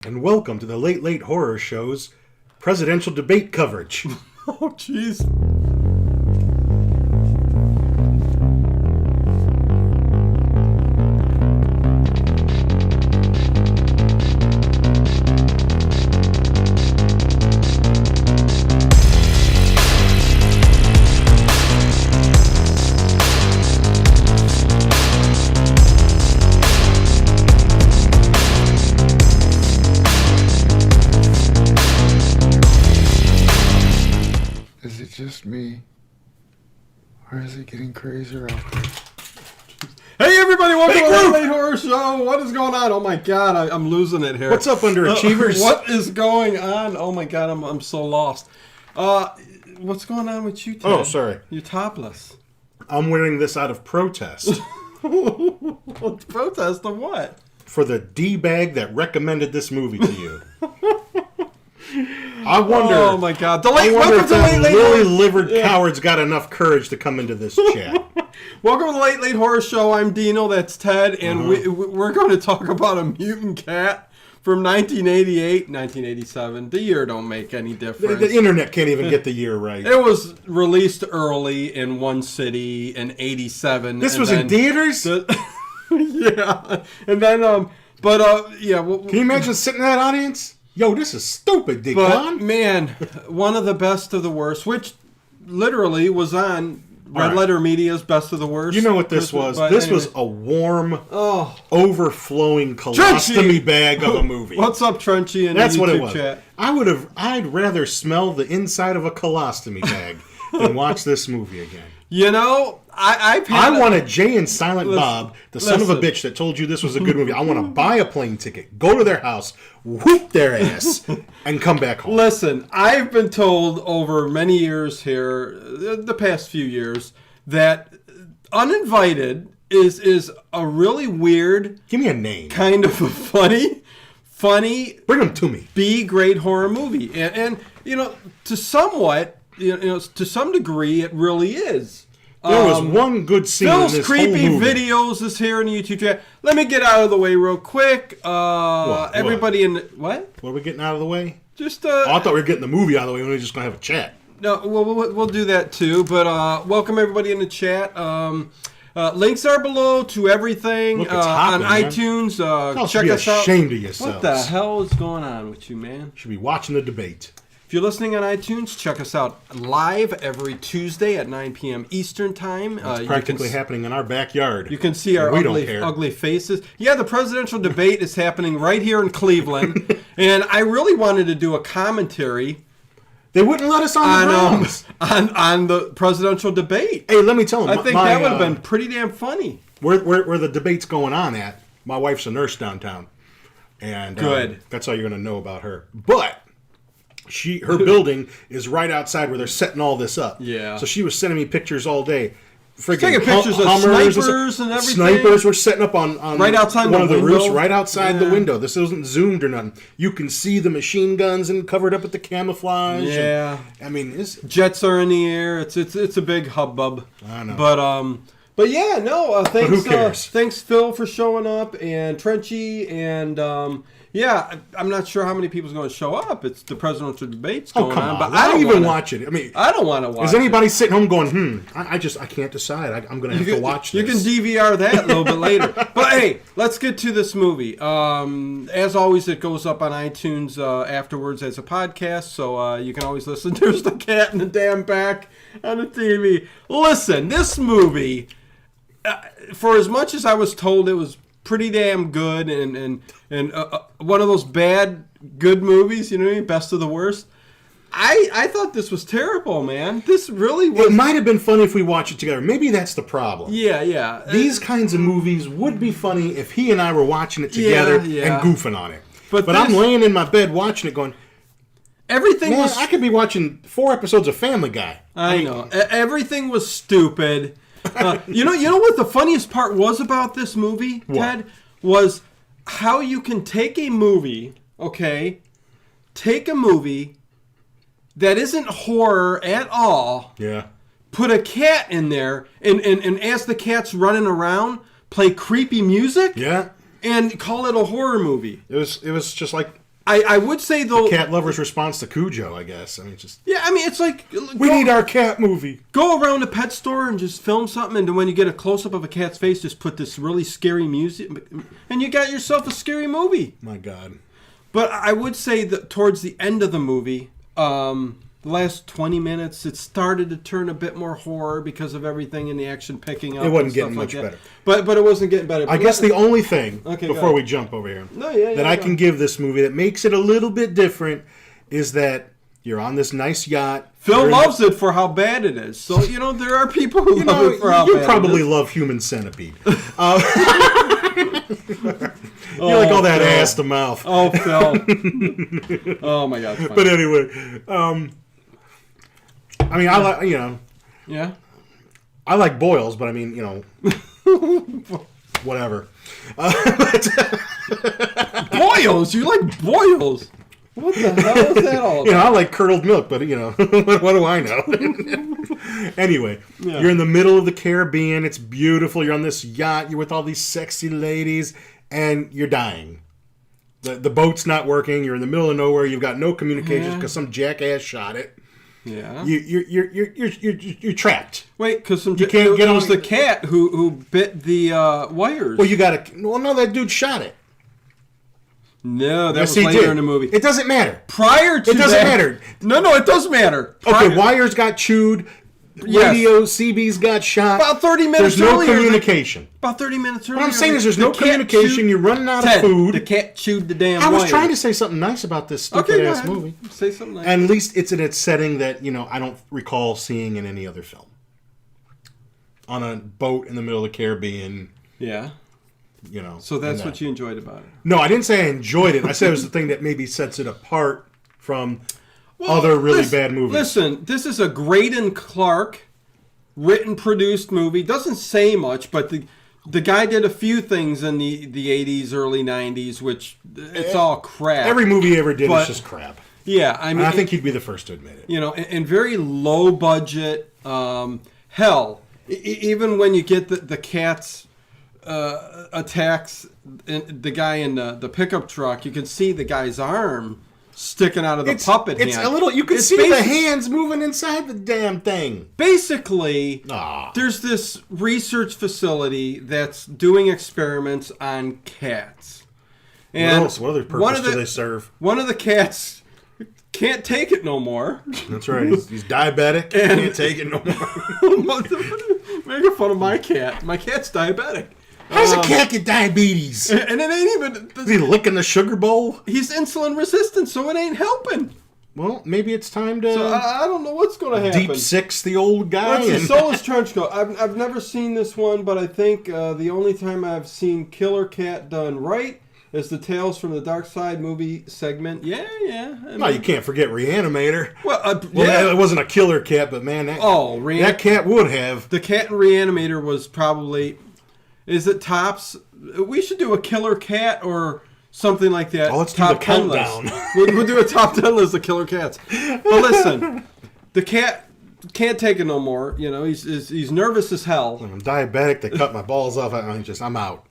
and welcome to the Late Late Horror Show's presidential debate coverage. Oh, jeez. Is it just me? Or is it getting crazier out there? Hey, everybody, welcome to the Late Late Horror Show. What is going on? Oh, my God, I'm losing it here. What's up, underachievers? What is going on? Oh, my God, I'm so lost. What's going on with you, Ted? Oh, sorry. You're topless. I'm wearing this out of protest. Protest of what? For the D-bag that recommended this movie to you. I wonder. Oh, my God. Welcome to the Late Late Horror lily-livered cowards got enough courage to come into this chat. Welcome to the Late Late Horror Show. I'm Dino, that's Ted, and we're going to talk about a mutant cat from 1988, 1987. The year don't make any difference. The internet can't even get the year right. It was released early in one city in 87. This was in theaters? Yeah. And then, yeah. Can you imagine sitting in that audience? Yo, this is stupid, Dick. But, man, one of the best of the worst, which literally was on Red Letter Media's Best of the Worst. You know what this was? This was a warm, overflowing colostomy bag of a movie. What's up, Trenchy? That's what it was. Chat. I'd rather smell the inside of a colostomy bag than watch this movie again. You know, I wanted Jay and Silent Bob, the son of a bitch that told you this was a good movie. I want to buy a plane ticket, go to their house, whoop their ass, and come back home. Listen, I've been told over many years here, the past few years, that Uninvited is a really weird... Give me a name. Kind of a funny... Bring them to me. B-grade horror movie. And you know, to some degree, it really is. There was one good scene in this Phil's creepy whole movie. videos is here in the YouTube chat. Let me get out of the way real quick. Everybody in the... What? What are we getting out of the way? Just I thought we were getting the movie out of the way. We were just going to have a chat. No, we'll do that too. But welcome everybody in the chat. Links are below to everything. Look, it's hopping, on iTunes. Check us out. Ashamed of yourselves. What the hell is going on with you, man? You should be watching the debate. If you're listening on iTunes, check us out live every Tuesday at 9 p.m. Eastern Time. It's practically happening in our backyard. You can see our ugly faces. Yeah, the presidential debate is happening right here in Cleveland. And I really wanted to do a commentary. They wouldn't let us on the grounds. On the presidential debate. Hey, let me tell them. I think that would have been pretty damn funny. Where the debate's going on at, my wife's a nurse downtown. And good. That's all you're going to know about her. But... her building is right outside where they're setting all this up. Yeah. So she was sending me pictures all day. Taking pictures of snipers and everything. Snipers were setting up on right outside one of the window. roofs, right outside the window. This isn't zoomed or nothing. You can see the machine guns and covered up with the camouflage. Yeah. And, I mean, jets are in the air. It's a big hubbub. I know. But yeah, no. Thanks. But who cares? Thanks, Phil, for showing up, and Trenchy, and yeah, I'm not sure how many people's going to show up. It's the presidential debate's going on, but I don't even watch it. I mean, I don't want to watch. Is anybody sitting home going, I can't decide. I'm going to have to watch this. You can DVR that a little bit later. But hey, let's get to this movie. As always, it goes up on iTunes afterwards as a podcast, so you can always listen. There's the cat in the damn back on the TV. Listen, this movie, for as much as I was told it was pretty damn good and one of those bad good movies, you know what I mean? Best of the worst. I thought this was terrible, man. This really was. It might have been funny if we watched it together. Maybe that's the problem. Yeah. These kinds of movies would be funny if he and I were watching it together and goofing on it. But I'm laying in my bed watching it going, everything was... I could be watching 4 episodes of Family Guy. I know. Everything was stupid. You know what the funniest part was about this movie, Ted? Was how you can take a movie, that isn't horror at all, put a cat in there, and as the cat's running around, play creepy music, and call it a horror movie. It was just like I would say though, cat lover's response to Cujo, I guess. I mean, just yeah. I mean, it's like we need our cat movie. Go around a pet store and just film something, and then when you get a close up of a cat's face, just put this really scary music, and you got yourself a scary movie. My God. But I would say that towards the end of the movie, the last 20 minutes, it started to turn a bit more horror because of everything in the action picking up. It wasn't getting much better. But it wasn't getting better. I guess the only thing, Okay, before we jump over here, that I can give this movie that makes it a little bit different is that you're on this nice yacht. Phil loves it for how bad it is. So, there are people who love it for how bad it is. You probably love Human Centipede. You like all that Phil. ass to mouth. Oh, Phil. Oh, my God. But anyway, I mean, I like, Yeah? I like boils, but I mean, whatever. Boils? You like boils? What the hell is that all about? I like curdled milk, but, what do I know? Anyway, You're in the middle of the Caribbean. It's beautiful. You're on this yacht. You're with all these sexy ladies, and you're dying. The boat's not working. You're in the middle of nowhere. You've got no communications because some jackass shot it. Yeah. You're trapped. Wait, because You can't get it was on- the cat who bit the wires. Well, no, that dude shot it. No, that Yes, was he later did. in the movie. It doesn't matter. Prior to It doesn't that, matter. No, it does matter. Okay, wires got chewed. Yes. Radio CBs got shot. About 30 minutes There's no earlier. communication. About 30 minutes earlier. What I'm saying is there's no the cat communication. chewed- You're running out Ted, of food. The cat chewed the damn I was wire. trying to say something nice about this Okay, stupid go ass ahead. movie. Say something nice. And at least it's in its setting that, I don't recall seeing in any other film. On a boat in the middle of the Caribbean, Yeah. So and that's that. what you enjoyed about it. No, I didn't say I enjoyed it. I said it was the thing that maybe sets it apart from other really bad movies. Listen, this is a Graydon Clark written, produced movie. Doesn't say much, but the guy did a few things in the 80s, early 90s, which it's all crap. Every movie he ever did But- is just crap. Yeah, I mean, And I think he'd be the first to admit it. and very low budget. Hell, even when you get the cat's attacks the guy in the pickup truck, you can see the guy's arm sticking out of the puppet hand. It's a little. You can see the hands moving inside the damn thing. Basically, there's this research facility that's doing experiments on cats. And what else? What other purpose do they serve? One of the cats can't take it no more. That's right. He's diabetic. Can't take it no more. Making fun of my cat. My cat's diabetic. How does a cat get diabetes? And it ain't even... Is he licking the sugar bowl? He's insulin resistant, so it ain't helping. Well, maybe it's time to So I don't know what's going to happen. deep six the old guy. Let's see, Soulless Trench Coat. I've never seen this one, but I think the only time I've seen Killer Cat done right is the Tales from the Dark Side movie segment. Yeah. No, you can't forget Reanimator. Well, Well, it wasn't a killer cat, but man, that cat would have. The cat in Reanimator was probably... Is it tops? We should do a killer cat or something like that. Oh, let's do top the 10 countdown. list. We'll do a top 10 list of killer cats. But listen, the cat can't take it no more. He's nervous as hell. I'm diabetic. They cut my balls off. I'm out.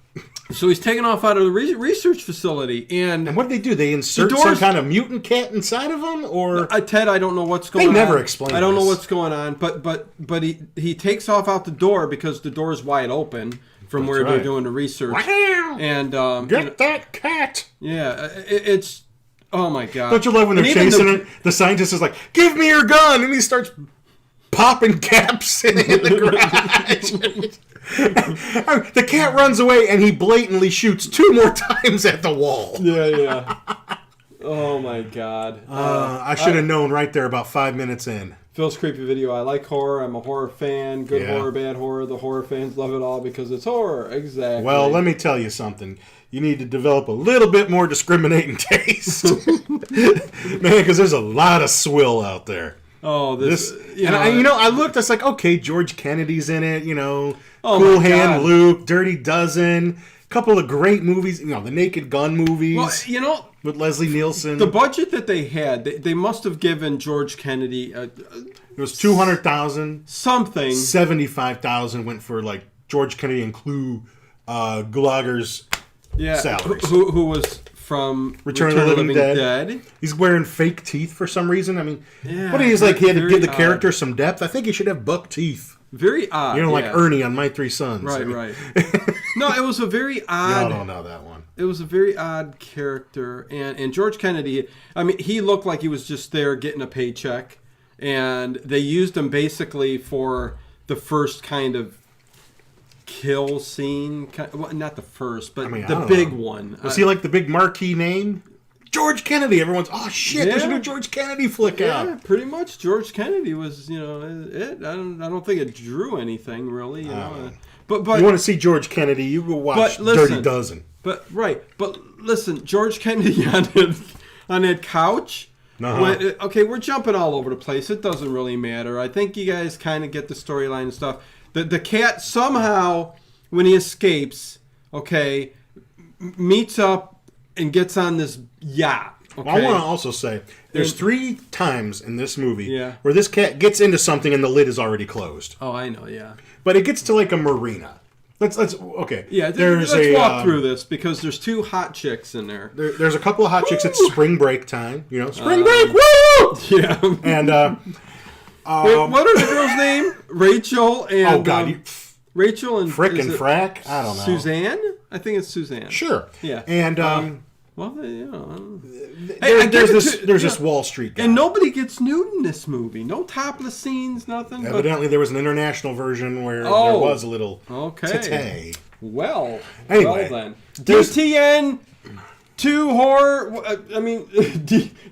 So he's taken off out of the research facility. And what do they do? They insert some kind of mutant cat inside of him? Or Ted, I don't know what's going on. They never explain I don't know this. what's going on. But he takes off out the door because the door is wide open from where they're doing the research. Wow. And Get that cat! Yeah, it's... Oh, my God. Don't you love when they're chasing it? The scientist is like, give me your gun! And he starts popping caps in the garage. The cat runs away, and he blatantly shoots 2 more times at the wall. Yeah. Oh, my God. I should have known right there about 5 minutes in. Phil's creepy video. I like horror. I'm a horror fan. Good Yeah. horror, bad horror. The horror fans love it all because it's horror. Exactly. Well, let me tell you something. You need to develop a little bit more discriminating taste. Man, because there's a lot of swill out there. Oh, I looked, I was like, okay, George Kennedy's in it, Oh Cool my Hand God. Luke, Dirty Dozen, couple of great movies, the Naked Gun movies. Well, with Leslie Nielsen. the budget that they had, they must have given George Kennedy It was $200,000. something. $75,000 went for George Kennedy and Gulager's salaries. Who was from Return of the Living Dead. He's wearing fake teeth for some reason. I mean, what is like he had to give the character some depth. I think he should have buck teeth. Very odd. Like Ernie on My Three Sons. Right, right. No, it was a very odd... Y'all don't know that one. It was a very odd character. And George Kennedy, I mean, he looked like he was just there getting a paycheck. And they used him basically for the first kind of kill scene. Well, not the first, but the big one. Was he like the big marquee name? George Kennedy. Everyone's, oh shit, there's a new George Kennedy flick out. Yeah, pretty much. George Kennedy was, it. I don't think it drew anything really. But you want to see George Kennedy? You go watch Dirty Dozen. But listen, George Kennedy on that couch. Okay, we're jumping all over the place. It doesn't really matter. I think you guys kind of get the storyline and stuff. The cat somehow, when he escapes, meets up and gets on this yacht. Okay? Well, I want to also say, there's 3 times in this movie where this cat gets into something and the lid is already closed. Oh, I know, yeah. But it gets to like a marina. Let's okay. Yeah, let's walk through this because there's 2 hot chicks in there. There's a couple of hot chicks. It's spring break time. Spring break. Woo! Yeah. And wait, what are the girls' name? Rachel and oh god, Rachel and Frick and Frack. I don't know. Suzanne. I think it's Suzanne. Sure. Yeah. And there's this Wall Street guy. And nobody gets nude in this movie. No topless scenes, nothing. Evidently, there was an international version where there was a little tete. Well, anyway, then. DTN 2 horror. I mean,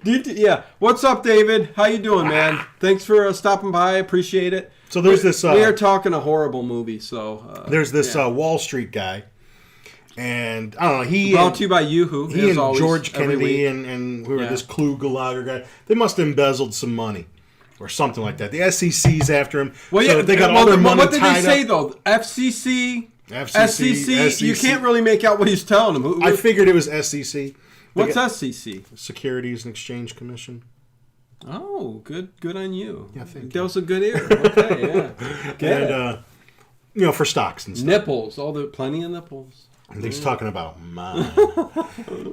yeah. What's up, David? How you doing, man? Thanks for stopping by. I appreciate it. So there's this. We are talking a horrible movie. So there's this Wall Street guy. And I don't know. He brought to you by Yoo-Hoo. He and always, George Kennedy and who are this Klugelager guy. They must have embezzled some money or something like that. The SEC's after him. Well, so they got all their money tied up. What did they say though? FCC. You can't really make out what he's telling them. I figured it was SEC. What's SEC? Securities and Exchange Commission. Oh, good on you. Yeah, thank you. That was a good ear. Okay, yeah. And for stocks and stuff. Nipples. Plenty of nipples. And he's talking about mine.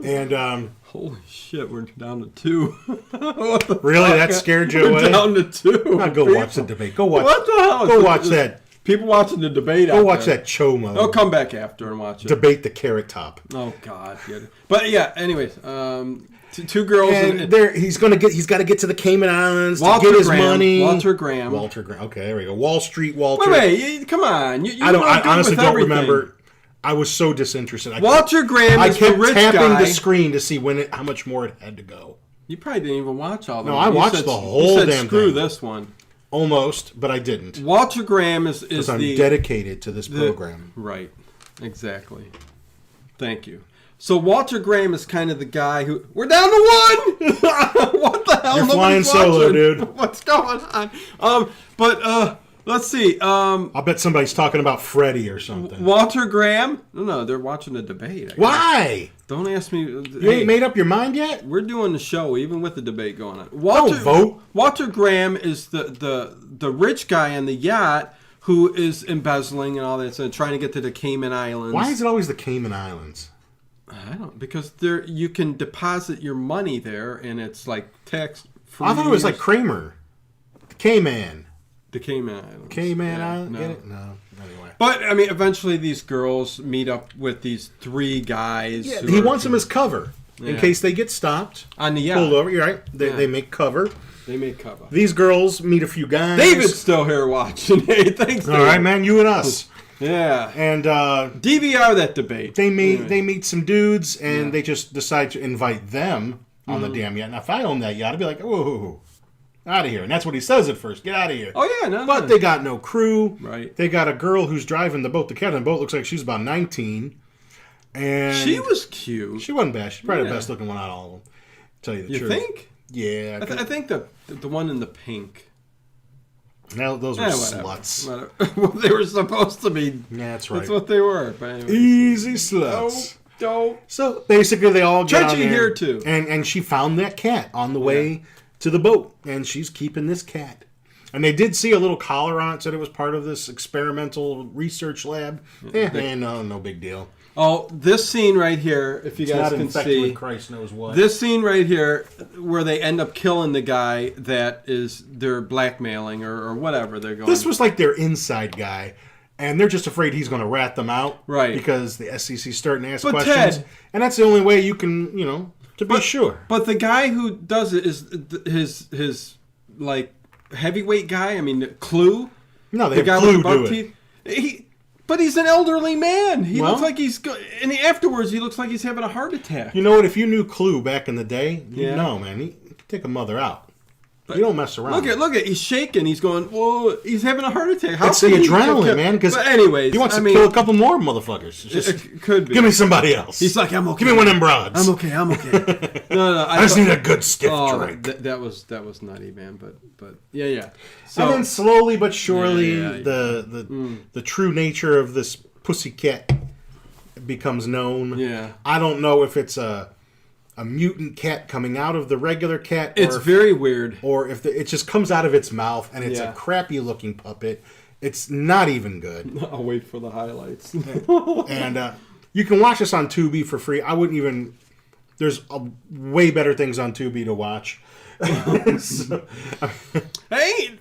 And holy shit, we're down to 2. What the really? Fuck? That scared you away? We're down to 2. Now go watch the debate. Go watch. What the hell? Go watch that. People watching the debate. Go watch that Chomo. They'll come back after and watch it. Debate the Carrot Top. Oh God. Yeah. But yeah. Anyways, 2 girls. And he's got to get to the Cayman Islands to get his money. Walter Graham. Okay, there we go. Wall Street Walter. Wait, come on. I honestly don't remember. I was so disinterested. Walter Graham is the rich guy. I kept tapping the screen to see how much more it had to go. You probably didn't even watch all of them. No, I watched the whole damn thing. Screw this one. Almost, but I didn't. Walter Graham is I'm dedicated to this program. Right. Exactly. Thank you. So Walter Graham is kind of the guy who... We're down to 1! What the hell? You're flying solo, dude. What's going on? Let's see. I'll bet somebody's talking about Freddie or something. Walter Graham? No, they're watching the debate. Why? Don't ask me. You ain't made up your mind yet? We're doing the show even with the debate going on. Don't vote. Walter Graham is the rich guy on the yacht who is embezzling and all that and trying to get to the Cayman Islands. Why is it always the Cayman Islands? I don't, because you can deposit your money there and it's like tax free. I thought it was like Kramer. The Cayman. The Cayman Islands. Cayman Islands? No. Get it? No. Anyway. But, I mean, eventually these girls meet up with these 3 guys. Yeah, he wants them as cover in case they get stopped. On the yacht. Pulled over. You're right. They make cover. They make cover. These girls meet a few guys. David's still here watching. Hey, thanks, David. All right, man. You and us. Yeah. And DVR that debate. They meet some dudes, and they just decide to invite them on the damn yacht. Now, if I owned that yacht, I'd be like, whoa. Out of here. And that's what he says at first. Get out of here. Oh, yeah. No. But they got no crew. Right. They got a girl who's driving the boat. The captain of the boat looks like she's about 19. And she was cute. She wasn't bad. She's probably the best looking one out of all of them. Tell you the truth. You think? Yeah. I think the one in the pink. Now those were sluts. Well, they were supposed to be. Yeah, that's right. That's what they were. But anyway. Easy sluts. Dope. So basically, they all get on there, here too. And she found that cat on the way to the boat, and she's keeping this cat. And they did see a little collar on it, said it was part of this experimental research lab. No big deal. Oh, this scene right here, if you It's guys not can infected see. with Christ knows what. This scene right here, where they end up killing the guy that they're blackmailing or whatever they're going. This was like their inside guy, and they're just afraid he's going to rat them out, right? Because the SEC's starting to ask but questions, Ted, and that's the only way you can, to be sure. But the guy who does it is his like heavyweight guy. I mean, Clue. No, they the have guy Clue with the buck do it. teeth. But he's an elderly man. He looks like and afterwards he looks like he's having a heart attack. You know what? If you knew Clue back in the day, you'd Yeah. know, man. He could take a mother out. But you don't mess around. Look at, he's shaking. He's going, whoa, he's having a heart attack. It's the adrenaline, man. Because anyways, he wants to kill a couple more motherfuckers. It could be. Give me somebody else. He's like, I'm okay. Give me one of them broads. I'm okay. No, I just need a good stiff drink. That was nutty, man. But yeah. So, and then slowly but surely, Yeah. the true nature of this pussycat becomes known. Yeah. I don't know if it's a mutant cat coming out of the regular cat. It's very weird. Or if it just comes out of its mouth and it's a crappy looking puppet. It's not even good. I'll wait for the highlights. And you can watch this on Tubi for free. I wouldn't even... There's way better things on Tubi to watch. Hey,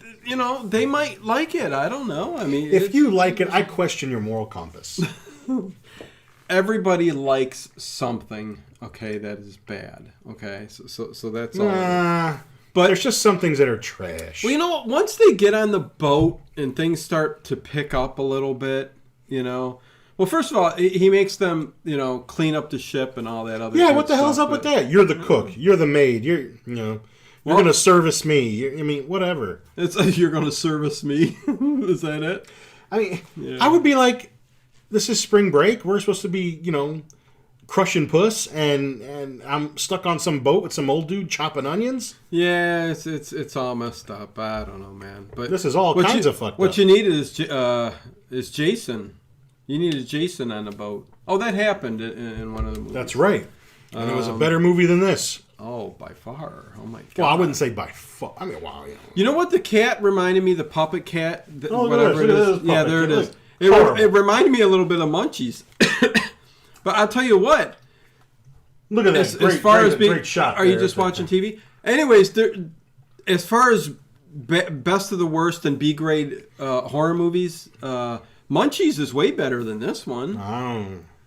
they might like it. I don't know. I mean... If you like it, I question your moral compass. Everybody likes something, okay, that is bad. Okay, so that's all. But there's just some things that are trash. Well, you know what? Once they get on the boat and things start to pick up a little bit, Well, first of all, he makes them, clean up the ship and all that other. Yeah, what the hell's up with that? You're the cook. You're the maid. You're going to service me. I mean, whatever. You're going to service me. Is that it? I mean, I would be like, this is spring break. We're supposed to be, crushing puss, and I'm stuck on some boat with some old dude chopping onions. Yeah, it's all messed up. I don't know, man. But this is all kinds of fucked up. What you need is Jason. You needed Jason on the boat. Oh, that happened in one of the movies. That's right. And it was a better movie than this. Oh, by far. Oh, my God. Well, I wouldn't say by far. I mean, wow. You know what the cat reminded me? The puppet cat? Whatever it is. Yeah, there it is. It reminded me a little bit of Munchies. But I'll tell you what. Look at that. Great shot. Are you just watching TV? Anyways, as far as best of the worst and B-grade horror movies, Munchies is way better than this one.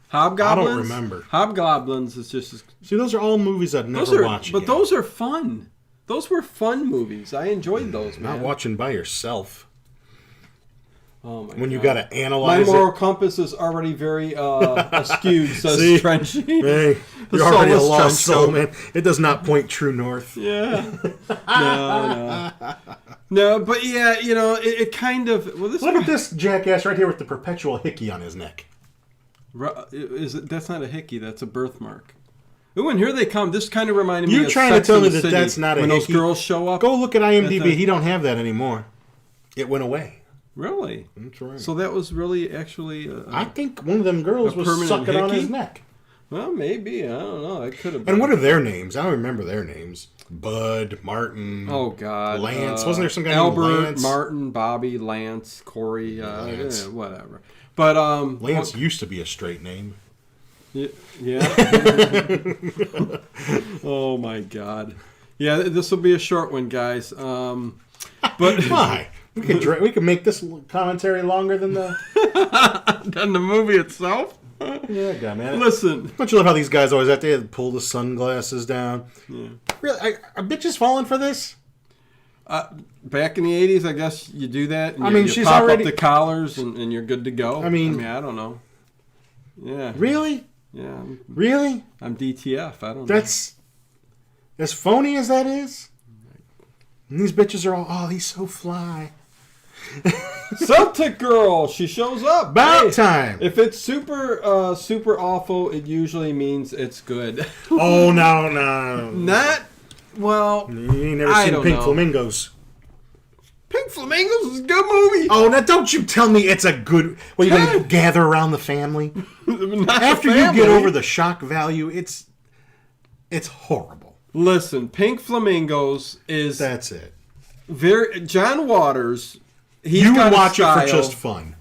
Hobgoblins? I don't remember. Hobgoblins is just... See, those are all movies I'd never watch again. But those are fun. Those were fun movies. I enjoyed those, man. Not watching by yourself. Oh my when God. You got to analyze My moral compass is already very skewed, says Trenchy. Hey, you're already a lost soul, man. It does not point true north. Yeah. No, but yeah, it kind of... Well, look at this jackass right here with the perpetual hickey on his neck. That's not a hickey, that's a birthmark. Ooh, and here they come. This kind of reminded me of You're trying to tell me that that's not a hickey? When those girls show up. Go look at IMDb. He don't have that anymore. It went away. Really? That's right. So that was really actually... I think one of them girls was sucking on his neck. Well, maybe. I don't know. It could have been. And what are their names? I don't remember their names. Bud, Martin. Oh, God. Lance. Wasn't there some guy Albert, named Lance? Martin, Bobby, Lance, Corey, whatever. But Lance used to be a straight name. Yeah. Oh, my God. Yeah, this will be a short one, guys. But why? We can make this commentary longer than than the movie itself. Yeah, God, man. Listen, don't you love how these guys always have to pull the sunglasses down? Yeah. Really, are bitches falling for this? Back in the 80s, I guess you do that. And you she's pop already up the collars and you're good to go. I mean, I don't know. Yeah. Really? Yeah. Really? I'm DTF. I don't know. That's as phony as that is. And these bitches are all, oh, he's so fly. Celtic girl, she shows up. About time. If it's super awful, it usually means it's good. Oh, no. Not, well, you ain't never seen Pink Flamingos. Pink Flamingos is a good movie. Oh, now don't you tell me it's a good... Well, you're going to gather around the family? After you get over the shock value, it's horrible. Listen, Pink Flamingos is... That's it. John Waters... You would watch it for just fun.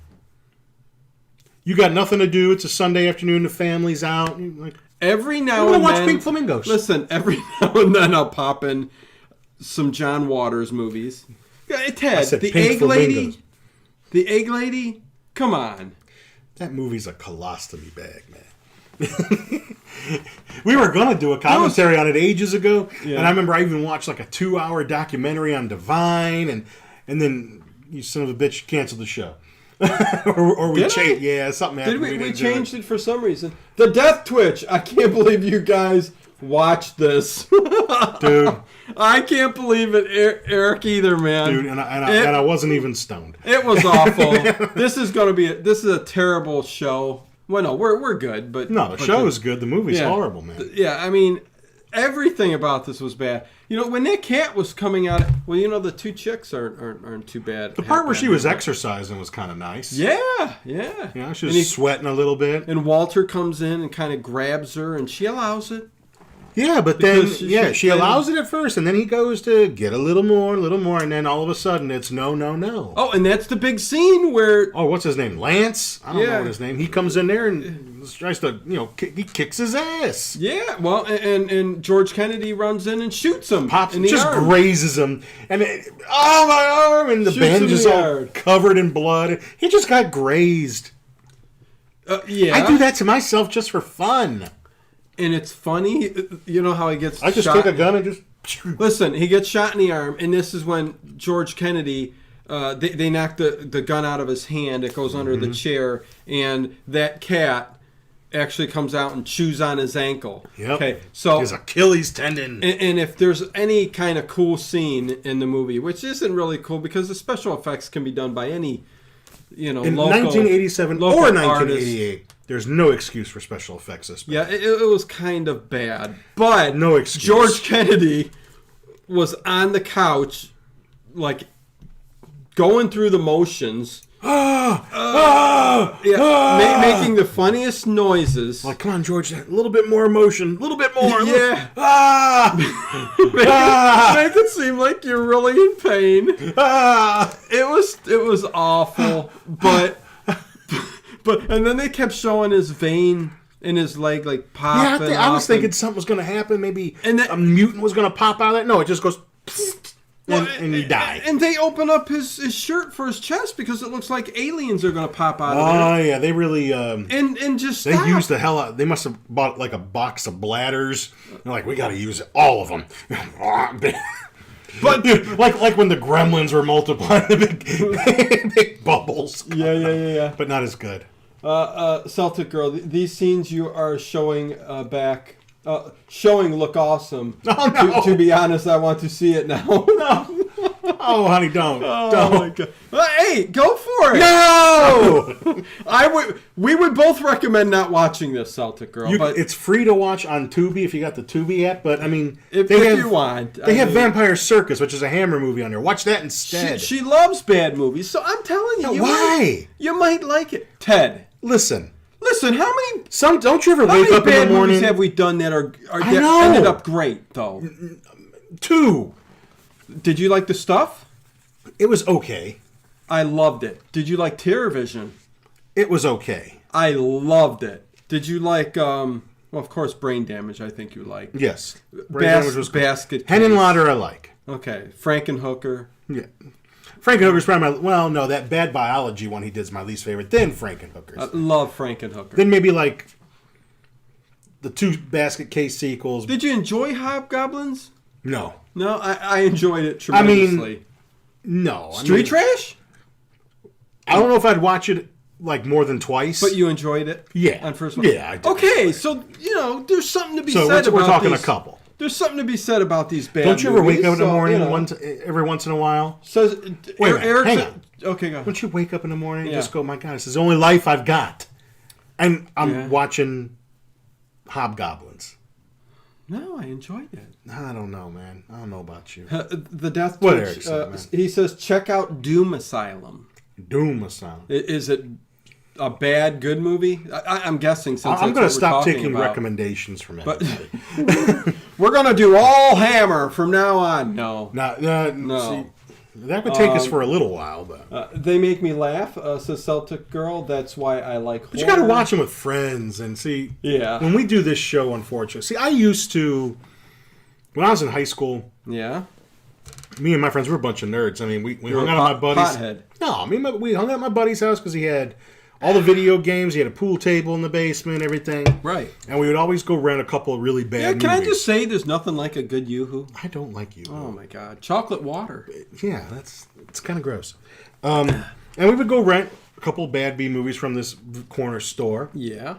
You got nothing to do. It's a Sunday afternoon. The family's out. You're like, Every now I'm and gonna then, watch Pink Flamingos. Listen, every now and then I'll pop in some John Waters movies. Yeah, Ted, said the Pink egg Flamingos. lady. The egg lady. Come on. That movie's a colostomy bag, man. We were going to do a commentary on it ages ago, and I remember I even watched like a 2-hour documentary on Divine, and then you son of a bitch canceled the show. or we changed. Yeah, something happened. Did we changed it for some reason. The Death Twitch. I can't believe you guys watched this. Dude. I can't believe it, Eric, either, man. Dude, and I wasn't even stoned. It was awful. This is a terrible show. Well, no, we're good, but no, the show is good. The movie's horrible, man. Yeah, I mean, everything about this was bad. You know, when that cat was coming out, well, you know, the two chicks aren't too bad. The part where she was exercising was kind of nice. Yeah. Yeah, she was sweating a little bit. And Walter comes in and kind of grabs her, and she allows it. Yeah, but then, she allows it at first, and then he goes to get a little more, and then all of a sudden it's no. Oh, and that's the big scene where... Oh, what's his name? Lance? I don't know what his name. He comes in there and tries to, he kicks his ass. Yeah, well, and George Kennedy runs in and shoots him. Grazes him. And my arm! And the bandage is all covered in blood. He just got grazed. Yeah. I do that to myself just for fun. And it's funny, you know how he gets I just shot. take a gun and just... Listen, he gets shot in the arm, and this is when George Kennedy, they knock the gun out of his hand. It goes under the chair, and that cat actually comes out and chews on his ankle. Yep. Okay, so his Achilles tendon. And if there's any kind of cool scene in the movie, which isn't really cool because the special effects can be done by any, in local 1987 local or 1988. artist. There's no excuse for special effects. Yeah, it was kind of bad. But no excuse. George Kennedy was on the couch, like, going through the motions. Making the funniest noises. Like, come on, George, a little bit more emotion. A little bit more. Yeah. Make it seem like you're really in pain. It was awful. And then they kept showing his vein in his leg, like, popping. Yeah, I was thinking something was going to happen. Maybe a mutant was going to pop out of that. No, it just goes... And you die. And they open up his shirt for his chest because it looks like aliens are going to pop out of there. Oh, yeah, they really... and just They used the hell out... They must have bought, like, a box of bladders. They're like, we got to use all of them. But dude, like when the gremlins were multiplying, the big bubbles. Yeah. But not as good. Celtic Girl, these scenes you are showing back... showing look awesome. Oh, no. To be honest, I want to see it now. No. Oh, honey, don't. Don't. My God. Hey, go for it. No. We would both recommend not watching this, Celtic Girl. But it's free to watch on Tubi if you got the Tubi app. But I mean, if you want, they have Vampire Circus, which is a Hammer movie on there. Watch that instead. She loves bad movies, so I'm telling you, why? You might like it, Ted. Listen, how many? Don't you ever wake up in the morning? How many bad movies have we done that ended up great though? 2. Did you like The Stuff? It was okay. I loved it. Did you like Terror Vision? It was okay. I loved it. Did you like? Well, of course, Brain Damage. I think you like. Yes. Brain Damage was Basket. Henenlotter I like. Okay, Frankenhooker. Yeah. Frankenhooker's probably that Bad Biology one he did is my least favorite. Then Frankenhooker's. I love Frankenhooker. Then maybe like the 2 Basket Case sequels. Did you enjoy Hobgoblins? No. No, I enjoyed it tremendously. I mean, no. Street Trash? I don't know if I'd watch it like more than twice. But you enjoyed it? Yeah. On first one? Yeah, I did. Okay, so, there's something to be said about we're talking a couple. There's something to be said about these bad Don't you ever movies, wake up in the morning every once in a while? So, hang on. Okay, go ahead. Don't you wake up in the morning and just go, my God, this is the only life I've got. And I'm watching Hobgoblins. No, I enjoyed it. I don't know, man. I don't know about you. The Death What Twitch, he says, check out Doom Asylum. Doom Asylum. Is it a bad, good movie? I'm guessing since I'm going to stop taking taking recommendations from everybody. We're going to do all Hammer from now on. No. No. See, That would take us for a little while, but They make me laugh, says Celtic Girl. That's why I like horror. But you got to watch them with friends and see. Yeah. When we do this show, unfortunately, see, I used to when I was in high school. Yeah. Me and my friends were a bunch of nerds. I mean, we You were hung out at my buddy's. pothead. No, we hung out at my buddy's house because he had all the video games. He had a pool table in the basement, everything. Right. And we would always go rent a couple of really bad movies. Can I just say there's nothing like a good Yoo-hoo? I don't like you. Oh, my God. Chocolate water. Yeah, it's kind of gross. And we would go rent a couple of bad B movies from this corner store. Yeah.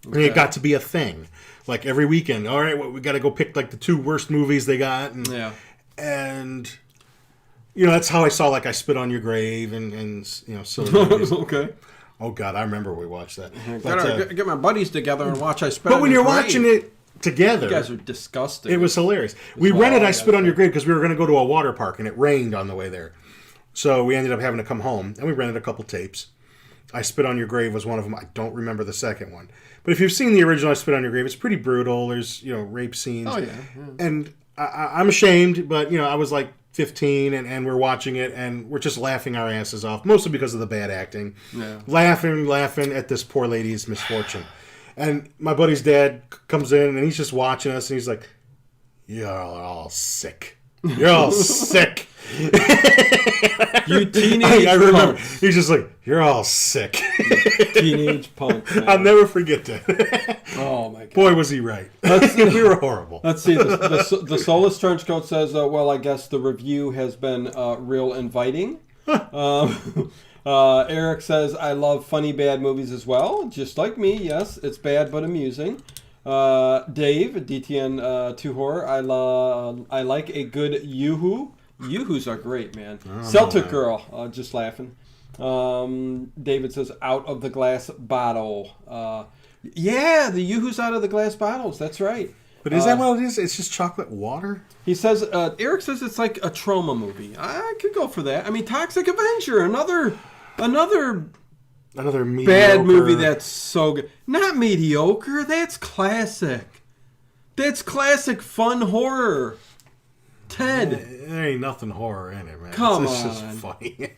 And it got to be a thing. Like every weekend, all right, we got to go pick like the 2 worst movies they got. And, Yeah. And, that's how I saw like I Spit on Your Grave and silly movies. Okay. Oh, God, I remember we watched that. Gotta get my buddies together and watch I Spit But on when Your you're Grave. watching it together, You guys are disgusting. it was hilarious. We rented I Spit on Your Grave because we were going to go to a water park and it rained on the way there. So we ended up having to come home and we rented a couple tapes. I Spit on Your Grave was one of them. I don't remember the second one. But if you've seen the original I Spit on Your Grave, it's pretty brutal. There's, rape scenes. Oh, yeah. And I'm ashamed, but, I was like 15 and we're watching it and we're just laughing our asses off, mostly because of the bad acting. Yeah. Laughing at this poor lady's misfortune. And my buddy's dad comes in and he's just watching us and he's like, "You're all sick. You're all sick." You teenage I remember. punks. He's just like, "You're all sick." Teenage punk. Man. I'll never forget that. Oh, my God. Boy, was he right. We were horrible. Let's see. The Soulless Trenchcoat says, well, I guess the review has been real inviting. Eric says, I love funny bad movies as well. Just like me, yes. It's bad but amusing. Dave, DTN 2 Horror, I like a good Yoo-hoo. Yoo-hoos are great, man. Celtic Girl, just laughing. David says, out of the glass bottle. Yeah, the Yoo-hoos out of the glass bottles. That's right. But is that what it is? It's just chocolate water? He says, Eric says it's like a trauma movie. I could go for that. I mean, Toxic Avenger, another Mediocre. bad movie that's so good. Not mediocre. That's classic. That's classic fun horror. Ted. There ain't nothing horror in it, man. Come it's on. just funny.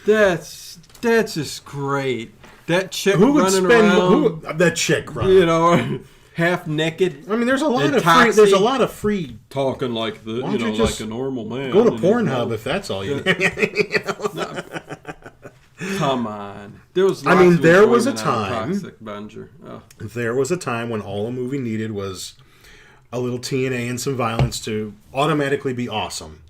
That's just great. That chick Who would running spend around, that chick running? half naked. I mean, there's a lot And of free. Toxic. There's a lot of free. Talking like the, Why don't you just like a normal man. Go to Pornhub if that's all you. Come on. There was. I mean, lots of there was a enjoyment out of time- Toxic Avenger. Oh. There was a time when all a movie needed was a little TNA and some violence to automatically be awesome.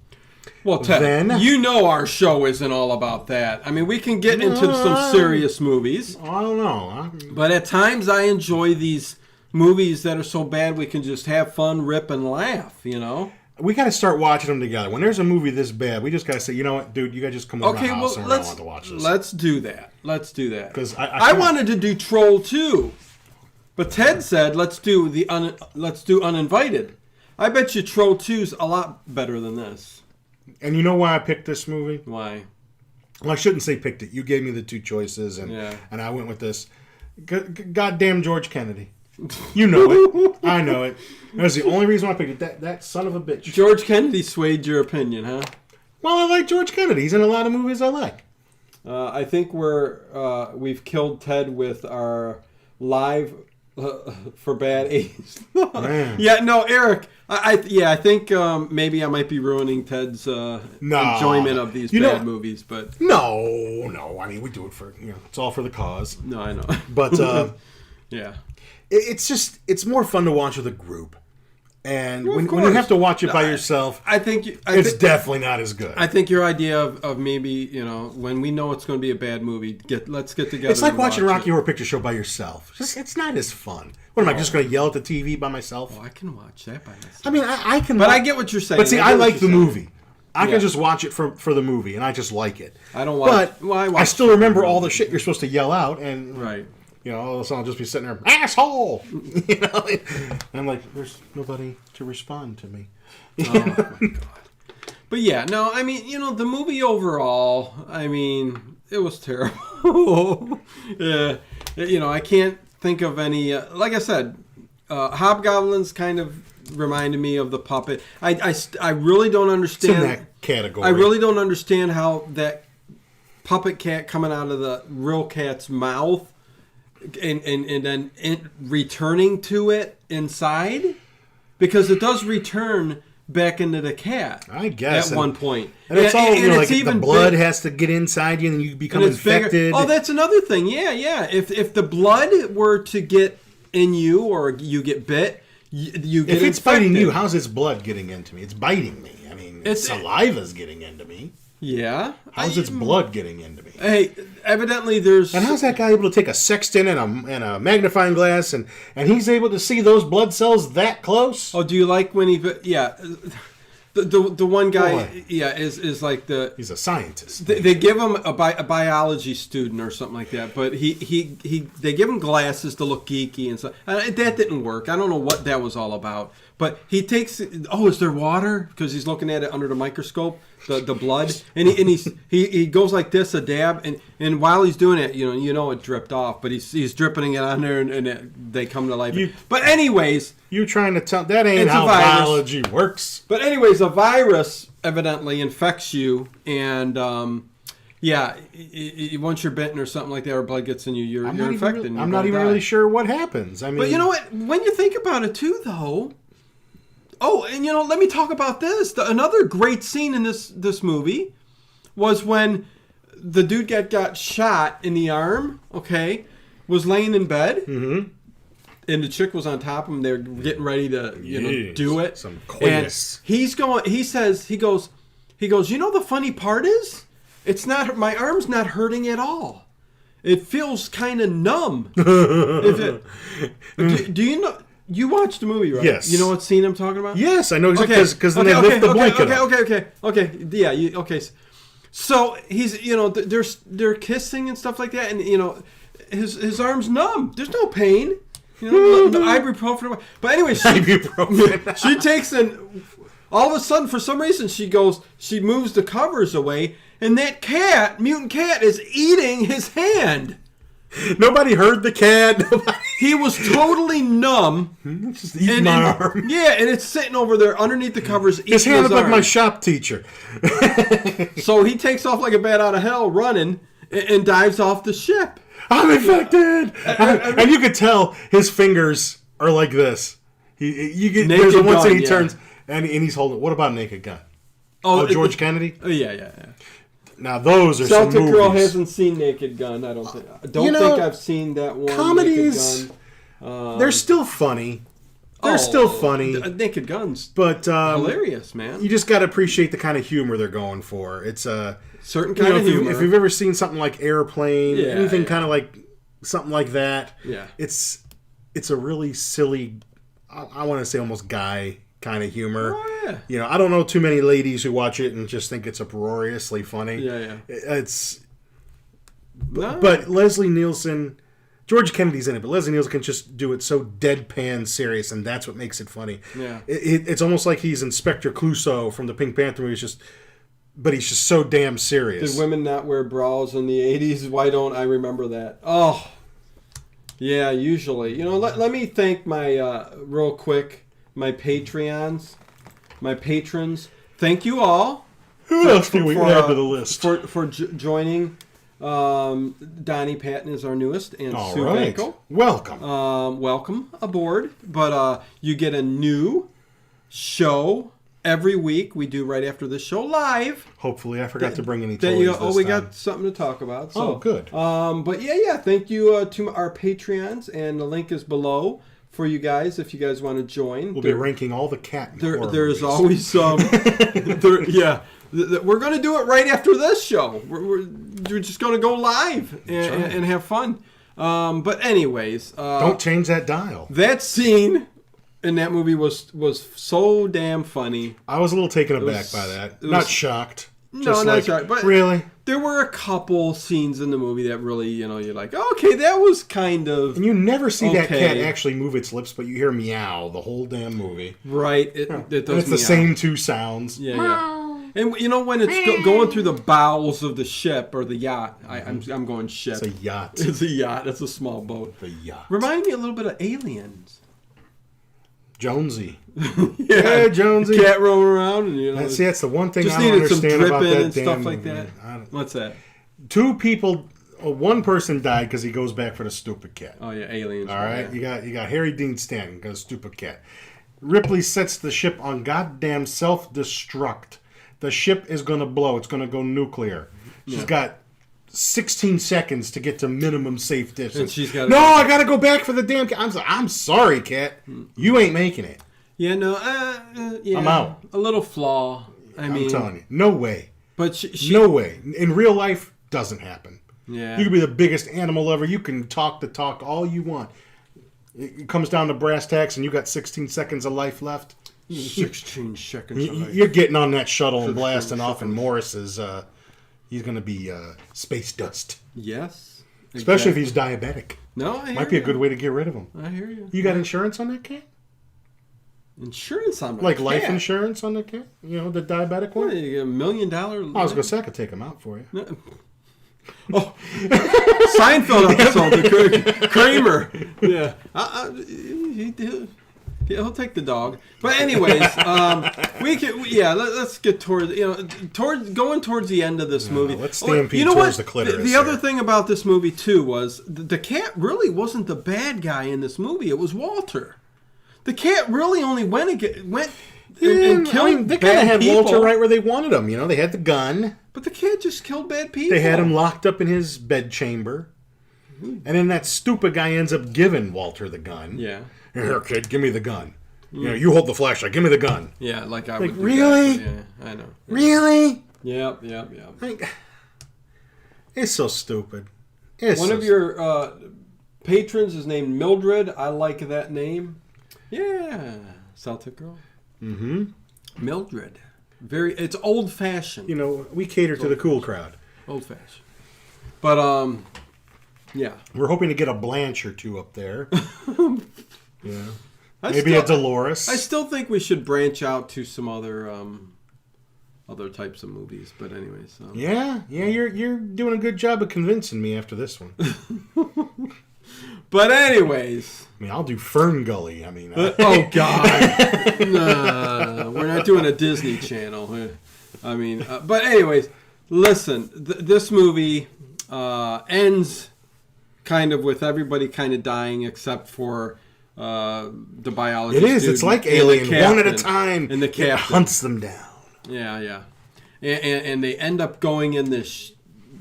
Well, Ted, Then- you know our show isn't all about that. I mean, we can get into some serious movies, I don't know. but at times I enjoy these movies that are so bad we can just have fun, rip, and laugh, We got to start watching them together. When there's a movie this bad, we just got to say, you know what, dude, you got to just come over to Okay, my house well, and I want to watch this. let's do that. Let's do that. 'Cause I wanted to do Troll 2, but Ted said let's do Uninvited. I bet you Troll 2's a lot better than this. And you know why I picked this movie? Why? Well, I shouldn't say picked it. You gave me the 2 choices, and Yeah. and I went with this. Goddamn George Kennedy. You know it. I know it. That's the only reason why I picked it. That son of a bitch. George Kennedy swayed your opinion, huh? Well, I like George Kennedy. He's in a lot of movies I like. I think we've killed Ted with our live for bad 80s. Man. Yeah, no, Eric. I think maybe I might be ruining Ted's enjoyment of these bad movies, but No. I mean, we do it for it's all for the cause. no, I know. But Yeah. it's more fun to watch with a group, and Well, when of you course. have to watch it by yourself, I think it's definitely not as good. I think your idea of maybe when we know it's going to be a bad movie, let's get together. It's like and watching watch Rocky Horror Picture Show by yourself. It's not as fun. What am I just going to yell at the TV by myself? Oh, I can watch that by myself. I mean, I can. But I get what you're saying. But see, I get what like the you're saying. movie. I can just watch it for the movie, and I just like it. I don't watch. But I still remember all the shit you're supposed to yell out, and Right. all of a sudden I'll just be sitting there, asshole. And I'm like, there's nobody to respond to me. Oh my god. But yeah, no, I mean, the movie overall, I mean, it was terrible. Yeah, I can't think of any. Like I said, Hobgoblin's kind of reminded me of the puppet. I really don't understand. It's in that category. I really don't understand how that puppet cat coming out of the real cat's mouth and then returning to it inside, because it does return back into the cat. I guess at one point, and it's all like even the blood has to get inside you, and you become infected. Bigger. Oh, that's another thing. Yeah. If the blood were to get in you, or you get bit, you get if it's infected. biting you, how's its blood getting into me? It's biting me. I mean, its saliva's getting into me. Yeah. How's its blood getting into me? Hey, evidently there's... And how's that guy able to take a sextant and a magnifying glass, and he's able to see those blood cells that close? Oh, do you like when he... Yeah. The one guy, Boy. yeah, is like the... He's a scientist. They give him a biology student or something like that, but they give him glasses to look geeky and stuff. That didn't work. I don't know what that was all about. But he takes... Oh, is there water? Because he's looking at it under the microscope. The blood, and he goes like this, a dab, and while he's doing it, you know it dripped off, but he's dripping it on there, and they come to life. But anyways, you trying to tell that ain't how biology works. But anyways, a virus evidently infects you, and once you're bitten or something like that, or blood gets in you, you're infected. I'm not even really sure what happens. I mean, but you know what? When you think about it too, though. Oh, and let me talk about this. Another great scene in this movie was when the dude got shot in the arm, okay, was laying in bed, mm-hmm. and the chick was on top of him. They're getting ready to, do it. Some coitus. And he goes, the funny part is, it's not, my arm's not hurting at all. It feels kind of numb. Do you know... You watched the movie, right? Yes. You know what scene I'm talking about? Yes, I know exactly, because then they lift the blanket up. Okay. Yeah, okay. So he's, they're kissing and stuff like that, and his arm's numb. There's no pain. The ibuprofen. But anyway, she takes all of a sudden, for some reason, she moves the covers away, and that mutant cat, is eating his hand. Nobody heard the cat. He was totally numb. Just eating my arm. Yeah, and it's sitting over there underneath the covers. His hand looked like my shop teacher. So he takes off like a bat out of hell, running, and dives off the ship. I'm infected, and you could tell his fingers are like this. There's one scene he turns, and he's holding. What about Naked Gun? Oh, George Kennedy. Oh yeah. Now those are Celtic some movies. Girl hasn't seen Naked Gun. I don't think. Think I've seen that one. Comedies, they're still funny. They're still funny. Naked Gun's, but hilarious, man. You just got to appreciate the kind of humor they're going for. It's a certain kind of humor. If you've ever seen something like Airplane, anything kind of like something like that, it's a really silly. I want to say almost guy kind of humor. Oh, yeah. I don't know too many ladies who watch it and just think it's uproariously funny. Yeah. But Leslie Nielsen, George Kennedy's in it, but Leslie Nielsen can just do it so deadpan serious, and that's what makes it funny. Yeah. It's almost like he's Inspector Clouseau from the Pink Panther movie. But he's just so damn serious. Did women not wear bras in the 80s? Why don't I remember that? Oh, yeah, usually. Let me thank my, real quick, my patrons. Thank you all. Who else do we add to the list? For joining. Donnie Patton is our newest, and all Sue right. Vankel. Welcome. Welcome aboard. But you get a new show every week. We do right after this show live. Hopefully, I forgot to bring any toys this time. We got something to talk about. So. Oh, good. But yeah. Thank you to our Patreons, and the link is below for you guys if you guys want to join. We'll be ranking all the cat. There's always some. We're going to do it right after this show. We're just going to go live and have fun. But anyways, don't change that dial. That scene in that movie was so damn funny. I was a little taken aback by that. Not shocked. No, not shocked. But really, there were a couple scenes in the movie that really, you're like, okay, that was kind of. And you never see that cat actually move its lips, but you hear meow the whole damn movie. Right. It does. It's the same two sounds. Yeah. And when it's going through the bowels of the ship or the yacht, I'm going ship. It's a yacht. It's a yacht. It's a small boat. The yacht. Remind me a little bit of Aliens. Jonesy. Yeah, Jonesy. Cat roaming around. And, see, that's the one thing just I don't needed some understand about dripping that and damn stuff like movie. that. What's that? Two people, one person died because he goes back for the stupid cat. Oh, yeah, aliens. All right? Yeah. You got Harry Dean Stanton because stupid cat. Ripley sets the ship on goddamn self-destruct. The ship is going to blow. It's going to go nuclear. She's got 16 seconds to get to minimum safe distance. And she's got I got to go back for the damn cat. I'm sorry, cat. You ain't making it. Yeah, no, yeah. I'm out. A little flaw. I'm telling you. No way. But she no way. In real life, doesn't happen. Yeah. You can be the biggest animal lover. You can talk the talk all you want. It comes down to brass tacks and you got 16 seconds of life left. 16 seconds of life. You're getting on that shuttle and blasting off, and Morris is he's going to be space dust. Yes. Especially if he's diabetic. No, I hear Might be a good way to get rid of him. I hear you. You got insurance on that cat? Insurance on my Like cat? life insurance on the cat? You know, the diabetic one? What, you get $1 million? I was going to say I could take him out for you. Oh, Seinfeld episode, the Kramer. Yeah, he'll take the dog. But anyways, let's get towards the end of this movie. Let's stampede towards the clitoris. The other thing about this movie too was the cat really wasn't the bad guy in this movie. It was Walter. The cat really only went and killed they kind of bad had people. Walter right where they wanted him. You know, they had the gun. But the cat just killed bad people. They had him locked up in his bedchamber. And then that stupid guy ends up giving Walter the gun. Yeah. Here, kid, give me the gun. You know, you hold the flashlight. Give me the gun. Yeah, like I would do really? that, yeah, I know. Really? Yep. It's so stupid. One of your patrons is named Mildred. I like that name. Yeah. Celtic girl. Mm-hmm. Mildred. It's old-fashioned. You know, we cater to the cool crowd. Old-fashioned. But, yeah. We're hoping to get a Blanche or two up there. Yeah. Maybe a Dolores. I still think we should branch out to some other types of movies. But anyways. Yeah, you're doing a good job of convincing me after this one. But anyways. I mean, I'll do Fern Gully. I mean. Oh, God. No, we're not doing a Disney Channel. I mean, but anyways, listen. This movie ends kind of with everybody kind of dying except for the biologist. It is. It's like Alien, one at a time. And the captain hunts them down. Yeah. And they end up going in this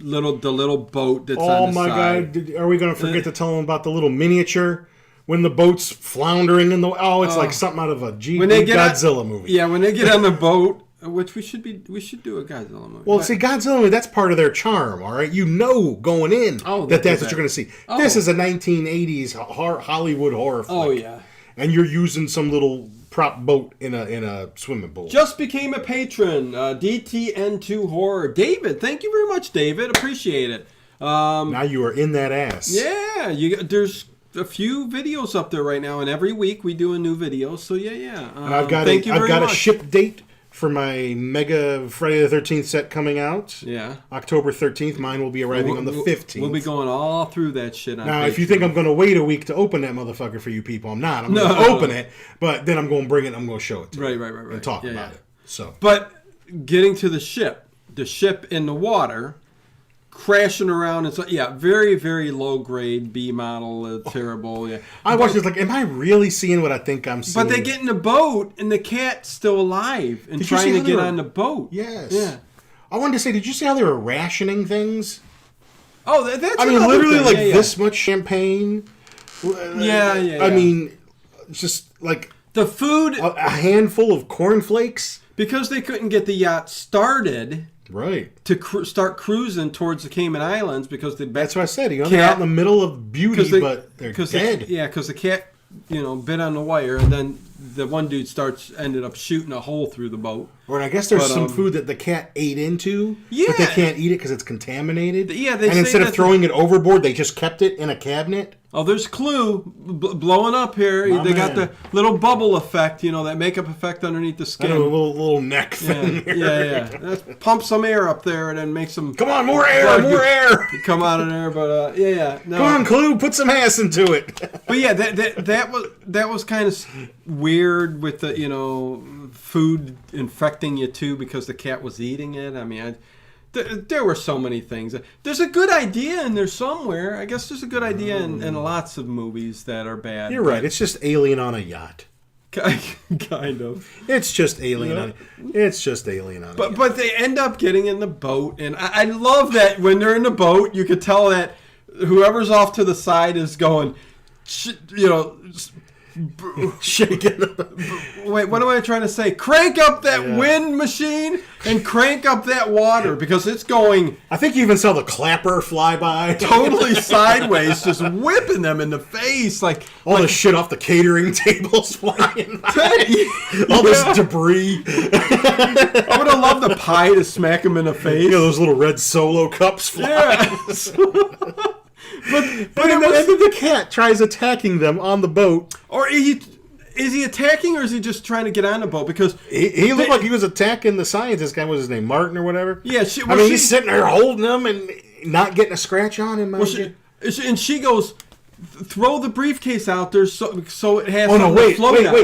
the little boat that's on Oh the my side. God! Are we going to forget to tell them about the little miniature when the boat's floundering in the? Oh, it's like something out of a Godzilla movie. Yeah, when they get on the boat, which we should do a Godzilla movie. Well, see, Godzilla movie, that's part of their charm. All right, you know going in that's what you're going to see. Oh. This is a 1980s Hollywood horror flick. Oh yeah, and you're using some little prop boat in a swimming pool. Just became a patron, DTN2 Horror. David, thank you very much, David. Appreciate it. Now you are in that ass. Yeah, there's a few videos up there right now, and every week we do a new video. So yeah. And I've got a ship date for my Mega Friday the 13th set coming out. Yeah. October 13th. Mine will be arriving on the 15th. We'll be going all through that shit on Now, Patreon. if you think I'm going to wait a week to open that motherfucker for you people, I'm not. I'm going to open it, but then I'm going to bring it and I'm going to show it to you. Right. And talk about it. So, but getting to the ship in the water, crashing around. And so, very, very low grade B model, terrible. Yeah, I watched this like, am I really seeing what I think I'm seeing? But they get in the boat and the cat's still alive and trying to get on the boat. Yes. Yeah. I wanted to say, did you see how they were rationing things? Oh, that's. I mean, literally this much champagne. Yeah. I mean, just like the food, a handful of cornflakes because they couldn't get the yacht started. Right. To start cruising towards the Cayman Islands because that's what I said. They're out in the middle of beauty, but they're dead. Because the cat, bit on the wire, and then the one dude ended up shooting a hole through the boat. Or I guess there's some food that the cat ate into, but they can't eat it because it's contaminated. Yeah, and instead of throwing it overboard, they just kept it in a cabinet. Oh, there's Clue blowing up here. They got the little bubble effect, that makeup effect underneath the skin. A little neck thing. Yeah. Let's pump some air up there and then make some. Come on, more air. Come out of there, but No. Come on, Clue, put some ass into it. But yeah, that was kind of weird with the food infecting you too because the cat was eating it. I mean, there were so many things. There's a good idea in there somewhere. I guess there's a good idea in lots of movies that are bad. You're right. It's just Alien on a yacht. Kind of. It's just Alien on. It's just Alien on. But they end up getting in the boat, and I love that when they're in the boat, you could tell that whoever's off to the side is going, shaking. Wait, what am I trying to say? Crank up that wind machine and crank up that water because it's going. I think you even saw the clapper fly by. Totally sideways, just whipping them in the face. All the shit off the catering tables flying by. All this debris. I would have loved the pie to smack him in the face. Those little red Solo cups flying. Yeah. But then the cat tries attacking them on the boat. Or is he attacking or is he just trying to get on the boat? Because he looked like he was attacking the scientist guy. What was his name? Martin or whatever? Yeah. He's sitting there holding him and not getting a scratch on him. And she goes, throw the briefcase out there so it has wait,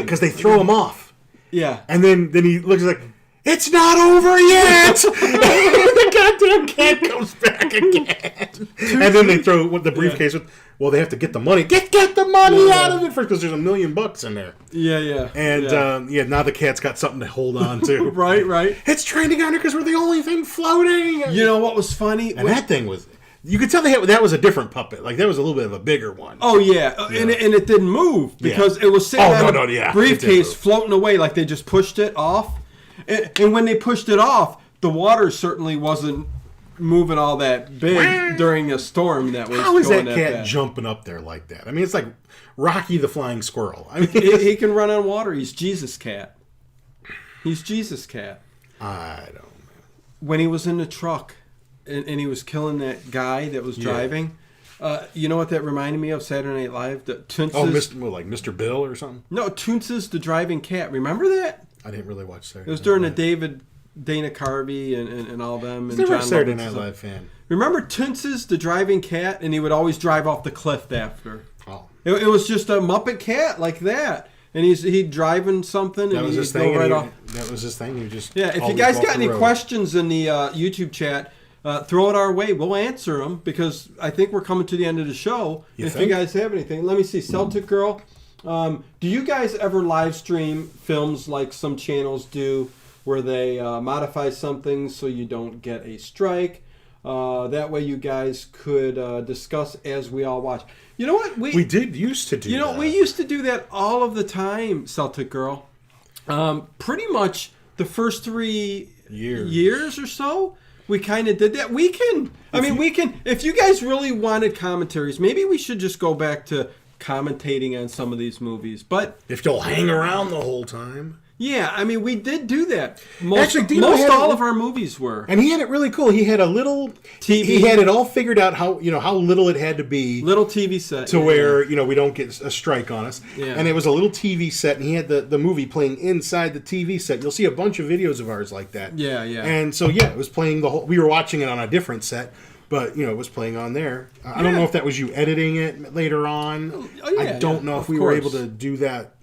because they throw him off. Yeah. And then he looks like, it's not over yet! The goddamn cat comes back again. And then they throw the briefcase with, they have to get the money. Get the money out of it first, because there's $1 million in there. Yeah. And, now the cat's got something to hold on to. Right. It's trying to get under because we're the only thing floating. You know what was funny? And that thing was... You could tell that was a different puppet. That was a little bit of a bigger one. Oh, yeah. And it didn't move because it was sitting on a briefcase floating away like they just pushed it off. And when they pushed it off, the water certainly wasn't moving all that big during a storm that was. How is going that cat jumping up there like that? I mean, it's like Rocky the Flying Squirrel. I mean, he can run on water. He's Jesus Cat. I don't know. When he was in the truck and he was killing that guy that was driving, you know what that reminded me of? Saturday Night Live. Like Mr. Bill or something? No, Toonces the driving cat. Remember that? I didn't really watch Saturday Night Live. It was during the Dana Carvey and all them. And Never John a Saturday Lovitz Night Live fan. Remember Toonces the driving cat? And he would always drive off the cliff after. Oh. It was just a Muppet cat like that. And he'd driving something. That and was his he'd thing. go right off. That was his thing. If you guys got any questions in the YouTube chat, throw it our way. We'll answer them because I think we're coming to the end of the show. If you guys have anything, let me see. Celtic Girl. Do you guys ever live stream films like some channels do where they modify something so you don't get a strike? That way you guys could discuss as we all watch. You know what? We did used to do that. We used to do that all of the time, Celtic Girl. Pretty much the first 3 years or so, we kind of did that. We can, if you guys really wanted commentaries, maybe we should just go back to commentating on some of these movies. But if you'll hang around the whole time. Yeah, we did do that. Most all of our movies were. And he had it really cool. He had a little TV. He had it all figured out how little it had to be. Little TV set. To where, we don't get a strike on us. Yeah. And it was a little TV set, and he had the movie playing inside the TV set. You'll see a bunch of videos of ours like that. Yeah. And so, it was playing the whole... We were watching it on a different set, but, it was playing on there. I don't know if that was you editing it later on. I don't know if we were able to do that.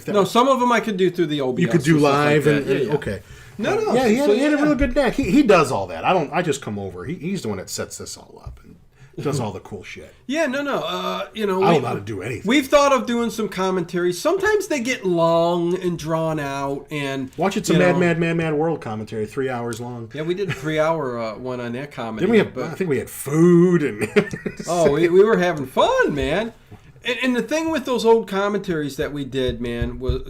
No, some of them I could do through the OBS. You could do live like okay. No. Yeah, he had a really good knack. He does all that. I just come over. He's the one that sets this all up and does all the cool shit. Yeah, no. I don't know how to do anything. We've thought of doing some commentaries. Sometimes they get long and drawn out. And watch it some Mad World commentary, 3 hours long. Yeah, we did a 3-hour one on that comedy. I think we had food and. we were having fun, man. And the thing with those old commentaries that we did, man, was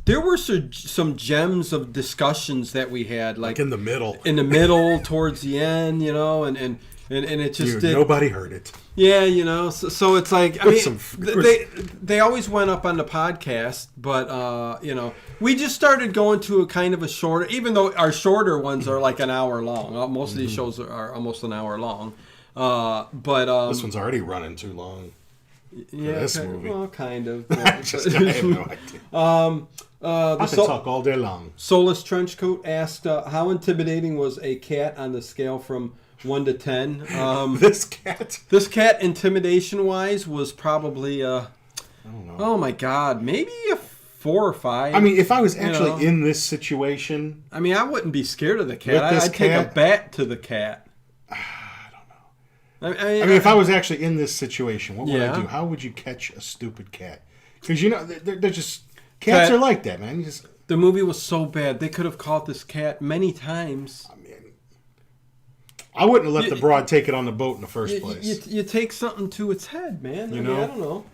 there were some gems of discussions that we had, like in the middle, towards the end, and it just nobody heard it. Yeah, so it's like they always went up on the podcast, but we just started going to a kind of a shorter, even though our shorter ones are like an hour long. Most of these shows are almost an hour long, but this one's already running too long. Yeah, this movie. Well, kind of. I have no idea. I can talk all day long. Soulless Trenchcoat asked, how intimidating was a cat on the scale from 1 to 10? This cat, intimidation-wise, was probably, I don't know. Oh, my God, maybe a 4 or 5. I mean, if I was you actually know. in this situation, I mean, I wouldn't be scared of the With cat. this I'd take a cat? bat to the cat. I don't know. I mean, if I was actually in this situation, what would I Yeah. do? How would you catch a stupid cat? Because they're just cats Cat- are like that, man. You just, The movie was so bad. They could have caught this cat many times. I mean, I wouldn't have let You- the broad take it on the boat in the first You, place. you take something to its head, man. I mean, know? I don't know.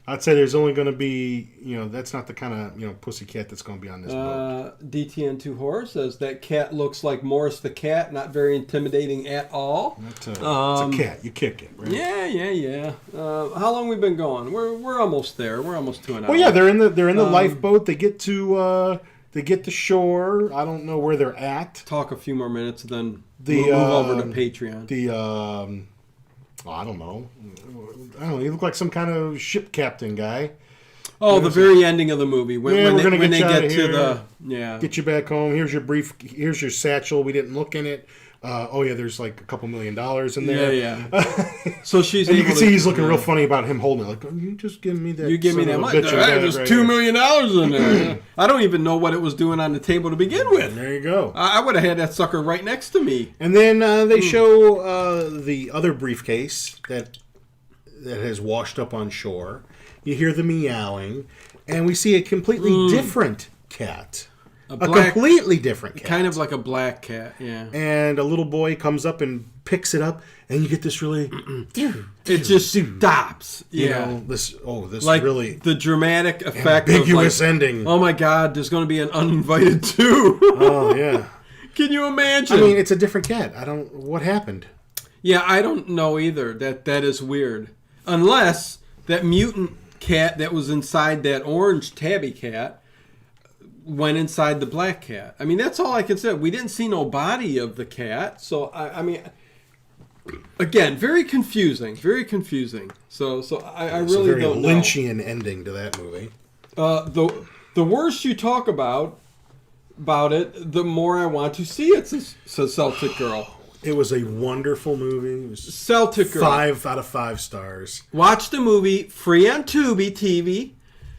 I'd say there's only going to be, that's not the kind of, pussycat that's going to be on this boat. DTN2 Horror says that cat looks like Morris the cat, not very intimidating at all. It's a cat. You kick it, right? Yeah. How long we been going? We're almost there. We're almost to an hour. Well, yeah, they're in the lifeboat. They get to shore. I don't know where they're at. Talk a few more minutes, then The, move over to Patreon. I don't know. You look like some kind of ship captain guy. Oh, the very ending of the movie when we're they, gonna when get they you outta get to here. Get you back home. Here's your brief. Here's your satchel. We didn't look in it. There's like a couple $1 million in there. Yeah. So she's and you able can see to- he's looking real funny about him holding it. Like, you just give me that. You give me son that of a money. bitch Hey, back there's right $2 here. million in there. I don't even know what it was doing on the table to begin with. There you go. I would have had that sucker right next to me. And then they show the other briefcase that has washed up on shore. You hear the meowing, and we see a completely different cat. A completely different cat. Kind of like a black cat, yeah. And a little boy comes up and picks it up, and you get this really... It just stops. This Like really the dramatic effect ambiguous of like, ending. oh my God, there's going to be an Uninvited 2. Oh, yeah. Can you imagine? I mean, it's a different cat. What happened? Yeah, I don't know either. That is weird. Unless that mutant cat that was inside that orange tabby cat went inside the black cat. I mean, that's all I can say. We didn't see no body of the cat. So, I mean, again, very confusing. Very confusing. So I It's a really very don't know. Lynchian ending to that movie. The worse you talk about it, the more I want to see it, says Celtic Girl. It was a wonderful movie. It was Celtic Girl. 5 out of 5 stars. Watch the movie free on Tubi TV.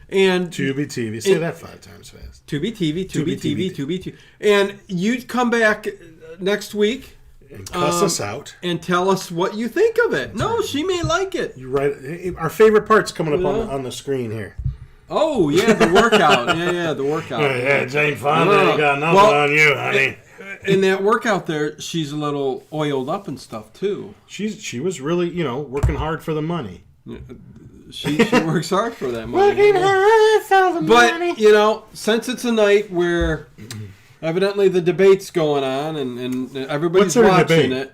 And Tubi TV. Say that 5 times fast. Tubi TV, Tubi Tubi TV. TV. And you come back next week And cuss us out. and tell us what you think of it. No, she may like it. You right. Our favorite part's coming up on the screen here. Oh, yeah, the workout. Yeah, the workout. Yeah, Jane Fonda, you got nothing Well, on you, honey. In that workout there, she's a little oiled up and stuff, too. She was really, working hard for the money. She works hard for that money. Working hard for the money. But, since it's a night where evidently the debate's going on and everybody's What's their watching debate? it.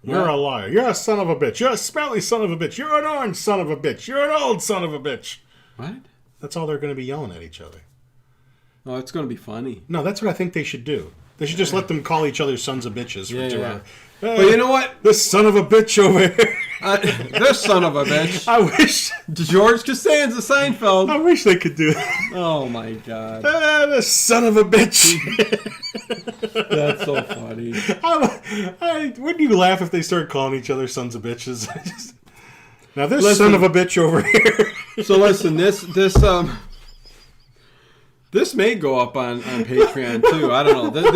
You're a liar. You're a son of a bitch. You're a smelly son of a bitch. You're an orange son of a bitch. You're an old son of a bitch. What? That's all they're going to be yelling at each other. Oh, it's going to be funny. No, that's what I think they should do. They should just let them call each other sons of bitches for 2 hours. But you know what? This son of a bitch over here. This son of a bitch. I wish George Costanza Seinfeld. they could do that. Oh, my God. This son of a bitch. That's so funny. Wouldn't you laugh if they started calling each other sons of bitches? Now this Listen. son of a bitch over here. So listen, this may go up on Patreon too. I don't know.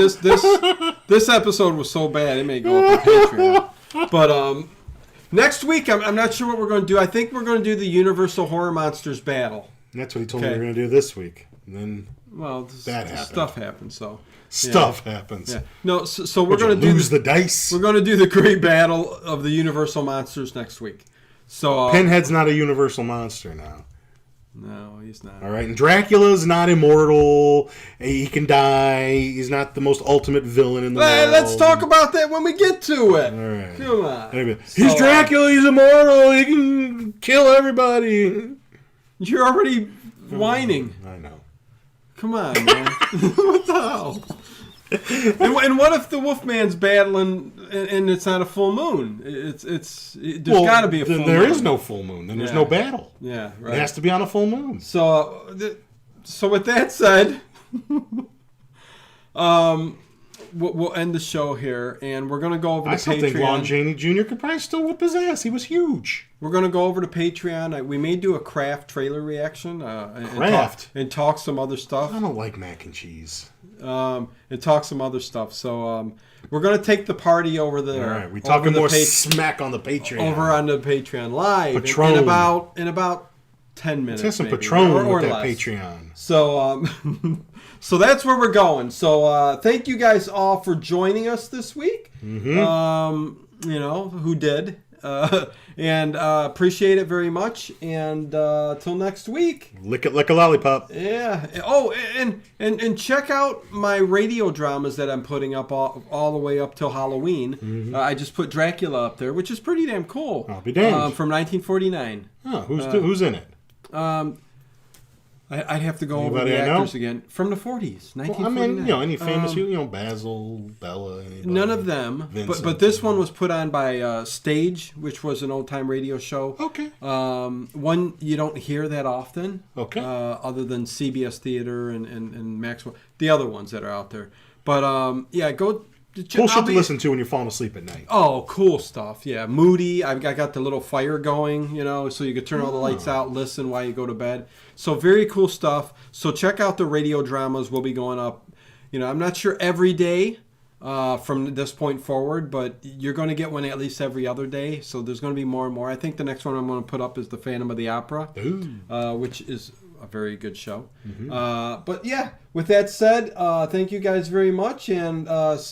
This episode was so bad it may go up on Patreon. But next week I'm not sure what we're going to do. I think we're going to do the Universal Horror Monsters battle. That's what he told me we were going to do this week. And then That happened. Stuff happens. So stuff happens. Yeah. No. So we're Would you going to do lose the dice. We're going to do the great battle of the Universal Monsters next week. So Pinhead's not a universal monster now. No, he's not. All right, and Dracula's not immortal. He can die. He's not the most ultimate villain in the world. Let's talk about that when we get to it. All right. Come on. Anyway, he's Dracula. He's immortal. He can kill everybody. You're already whining. I know. Come on, man. What the hell? And what if the Wolfman's battling and it's not a full moon? There's got to be a full moon. There is no full moon. Then there's no battle. Yeah, right. It has to be on a full moon. So with that said, we'll end the show here, and we're going to go over to I still Patreon. think Lon Chaney Jr. could probably still whoop his ass. He was huge. We're going to go over to Patreon. We may do a Kraft trailer reaction. Kraft? And talk some other stuff. I don't like mac and cheese. And talk some other stuff. So we're going to take the party over there. All right, we're talking more smack on the Patreon. Over on the Patreon live Patron. in about 10 minutes. Let's have some maybe, Patron or with that less. Patreon. So, so that's where we're going. So thank you guys all for joining us this week. Mm-hmm. Who did. And appreciate it very much. And till next week. Lick it like a lollipop. Yeah. Oh, and check out my radio dramas that I'm putting up all the way up till Halloween. Mm-hmm. I just put Dracula up there, which is pretty damn cool. I'll be damned. From 1949. Oh, who's in it? I'd have to go over Anybody the I know? actors again. From the 40s, 1949. Well, I mean, any famous, Basil, Bella, anybody? None of them. Vincent, But this one was put on by Stage, which was an old-time radio show. Okay. One you don't hear that often. Okay. Other than CBS Theater and Maxwell. The other ones that are out there. But, yeah, go... Cool shit to listen to when you're falling asleep at night. Oh, cool stuff. Yeah, Moody. I got the little fire going, so you could turn all the lights out, listen while you go to bed. So very cool stuff. So check out the radio dramas. We'll be going up. I'm not sure every day from this point forward, but you're going to get one at least every other day. So there's going to be more and more. I think the next one I'm going to put up is the Phantom of the Opera, which is a very good show. Mm-hmm. But yeah, with that said, thank you guys very much, and